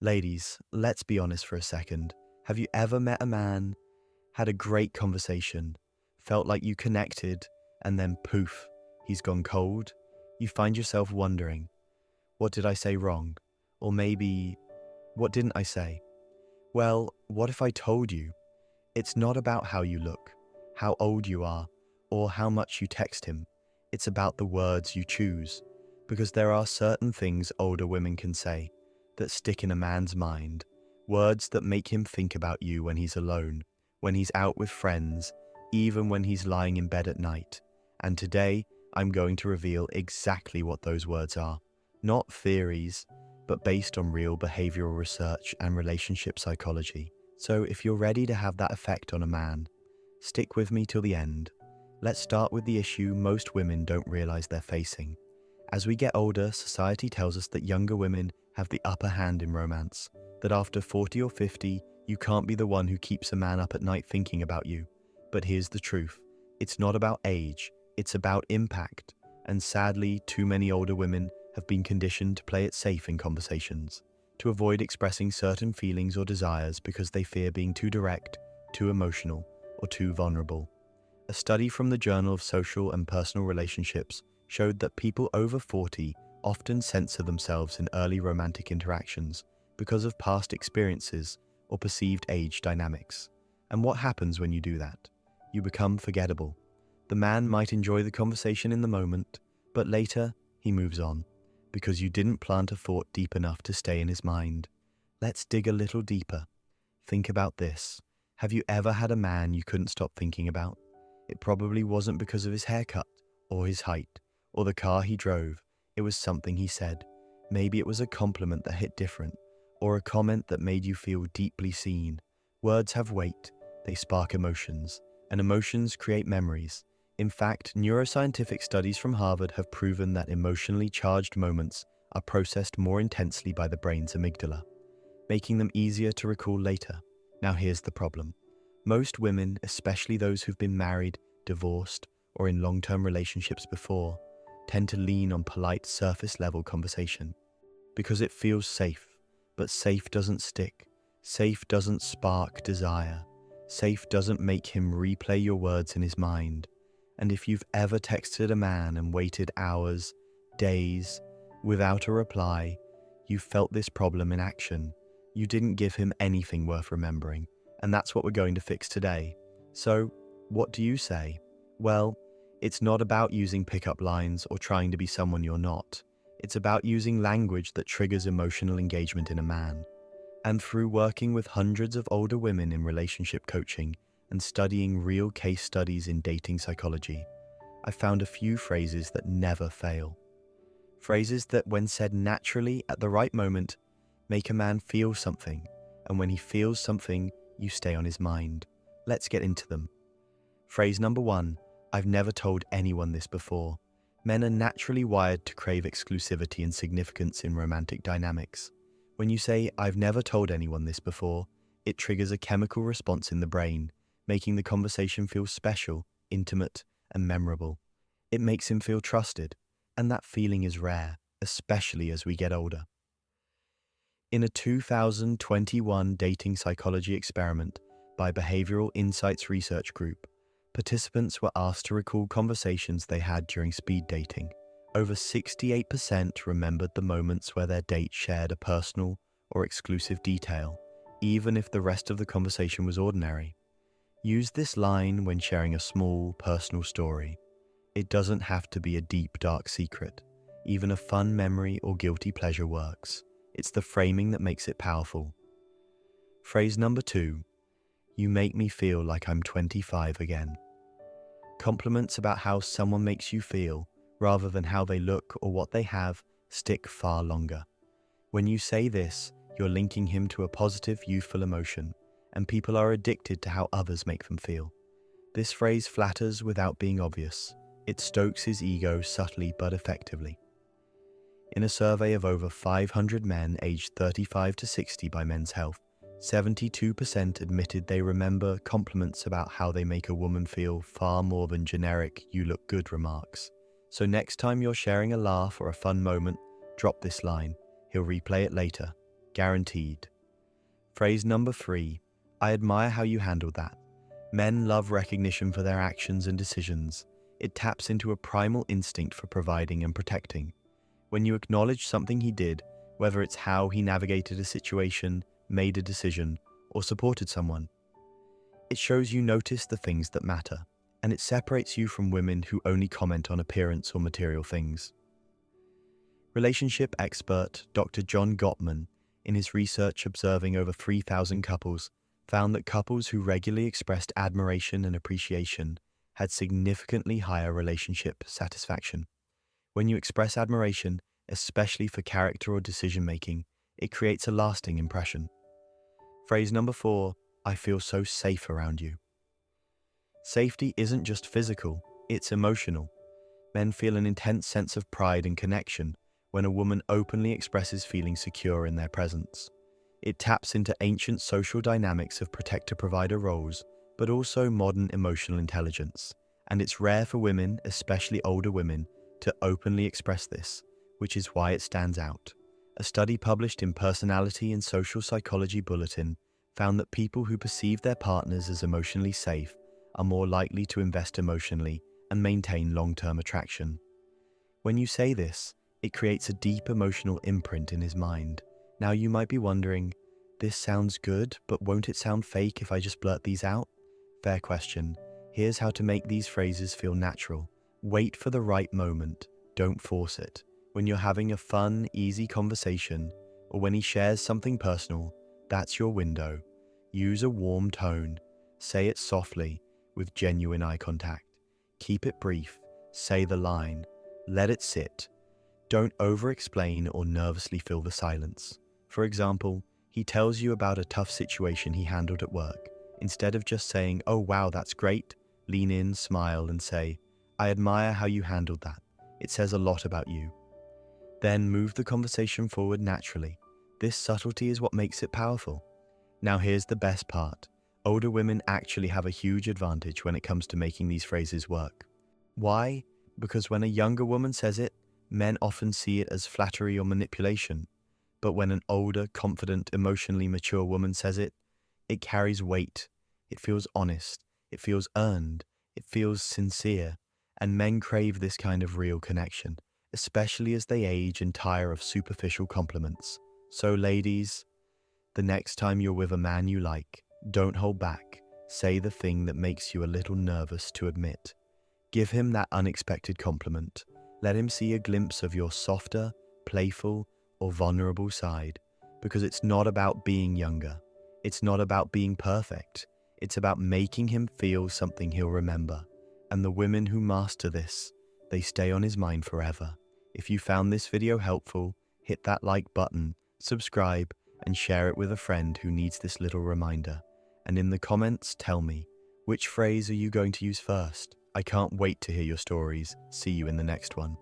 Ladies, let's be honest for a second. Have you ever met a man, had a great conversation, felt like you connected, and then poof, he's gone cold? You find yourself wondering, what did I say wrong? Or maybe, what didn't I say? Well, what if I told you? It's not about how you look, how old you are, or how much you text him. It's about the words you choose. Because there are certain things older women can say that stick in a man's mind. Words that make him think about you when he's alone, when he's out with friends, even when he's lying in bed at night. And today, I'm going to reveal exactly what those words are. Not theories, but based on real behavioral research and relationship psychology. So if you're ready to have that effect on a man, stick with me till the end. Let's start with the issue most women don't realize they're facing. As we get older, society tells us that younger women have the upper hand in romance, that after 40 or 50, you can't be the one who keeps a man up at night thinking about you. But here's the truth. It's not about age, it's about impact. And sadly, too many older women have been conditioned to play it safe in conversations, to avoid expressing certain feelings or desires because they fear being too direct, too emotional, or too vulnerable. A study from the Journal of Social and Personal Relationships showed that people over 40 often censor themselves in early romantic interactions because of past experiences or perceived age dynamics. And what happens when you do that? You become forgettable. The man might enjoy the conversation in the moment, but later he moves on because you didn't plant a thought deep enough to stay in his mind. Let's dig a little deeper. Think about this. Have you ever had a man you couldn't stop thinking about? It probably wasn't because of his haircut or his height or the car he drove. It was something he said. Maybe it was a compliment that hit different, or a comment that made you feel deeply seen. Words have weight, they spark emotions, and emotions create memories. In fact, neuroscientific studies from Harvard have proven that emotionally charged moments are processed more intensely by the brain's amygdala, making them easier to recall later. Now here's the problem. Most women, especially those who've been married, divorced, or in long-term relationships before, tend to lean on polite surface-level conversation because it feels safe. But safe doesn't stick. Safe doesn't spark desire. Safe doesn't make him replay your words in his mind. And if you've ever texted a man and waited hours, days, without a reply, you felt this problem in action. You didn't give him anything worth remembering. And that's what we're going to fix today. So, what do you say? Well, it's not about using pickup lines or trying to be someone you're not. It's about using language that triggers emotional engagement in a man. And through working with hundreds of older women in relationship coaching and studying real case studies in dating psychology, I found a few phrases that never fail. Phrases that, when said naturally at the right moment, make a man feel something. And when he feels something, you stay on his mind. Let's get into them. Phrase number 1, I've never told anyone this before. Men are naturally wired to crave exclusivity and significance in romantic dynamics. When you say, I've never told anyone this before, it triggers a chemical response in the brain, making the conversation feel special, intimate, and memorable. It makes him feel trusted, and that feeling is rare, especially as we get older. In a 2021 dating psychology experiment by Behavioral Insights Research Group, participants were asked to recall conversations they had during speed dating. Over 68% remembered the moments where their date shared a personal or exclusive detail, even if the rest of the conversation was ordinary. Use this line when sharing a small, personal story. It doesn't have to be a deep, dark secret. Even a fun memory or guilty pleasure works. It's the framing that makes it powerful. Phrase number 2, you make me feel like I'm 25 again. Compliments about how someone makes you feel, rather than how they look or what they have, stick far longer. When you say this, you're linking him to a positive, youthful emotion, and people are addicted to how others make them feel. This phrase flatters without being obvious. It stokes his ego subtly but effectively. In a survey of over 500 men aged 35 to 60 by Men's Health, 72% admitted they remember compliments about how they make a woman feel far more than generic "you look good" remarks. So next time you're sharing a laugh or a fun moment, drop this line. He'll replay it later. Guaranteed. Phrase number 3. I admire how you handled that. Men love recognition for their actions and decisions. It taps into a primal instinct for providing and protecting. When you acknowledge something he did, whether it's how he navigated a situation, made a decision, or supported someone, it shows you notice the things that matter, and it separates you from women who only comment on appearance or material things. Relationship expert Dr. John Gottman, in his research observing over 3,000 couples, found that couples who regularly expressed admiration and appreciation had significantly higher relationship satisfaction. When you express admiration, especially for character or decision-making, it creates a lasting impression. Phrase number 4, I feel so safe around you. Safety isn't just physical, it's emotional. Men feel an intense sense of pride and connection when a woman openly expresses feeling secure in their presence. It taps into ancient social dynamics of protector-provider roles, but also modern emotional intelligence. And it's rare for women, especially older women, to openly express this, which is why it stands out. A study published in Personality and Social Psychology Bulletin found that people who perceive their partners as emotionally safe are more likely to invest emotionally and maintain long-term attraction. When you say this, it creates a deep emotional imprint in his mind. Now you might be wondering, this sounds good, but won't it sound fake if I just blurt these out? Fair question. Here's how to make these phrases feel natural. Wait for the right moment. Don't force it. When you're having a fun, easy conversation, or when he shares something personal, that's your window. Use a warm tone. Say it softly, with genuine eye contact. Keep it brief. Say the line. Let it sit. Don't over-explain or nervously fill the silence. For example, he tells you about a tough situation he handled at work. Instead of just saying, "Oh wow, that's great," lean in, smile, and say, "I admire how you handled that. It says a lot about you." Then move the conversation forward naturally. This subtlety is what makes it powerful. Now here's the best part. Older women actually have a huge advantage when it comes to making these phrases work. Why? Because when a younger woman says it, men often see it as flattery or manipulation. But when an older, confident, emotionally mature woman says it, it carries weight. It feels honest. It feels earned. It feels sincere. And men crave this kind of real connection, especially as they age and tire of superficial compliments. So ladies, the next time you're with a man you like, don't hold back. Say the thing that makes you a little nervous to admit. Give him that unexpected compliment. Let him see a glimpse of your softer, playful, or vulnerable side, because it's not about being younger. It's not about being perfect. It's about making him feel something he'll remember. And the women who master this, they stay on his mind forever. If you found this video helpful, hit that like button, subscribe, and share it with a friend who needs this little reminder. And in the comments, tell me, which phrase are you going to use first? I can't wait to hear your stories. See you in the next one.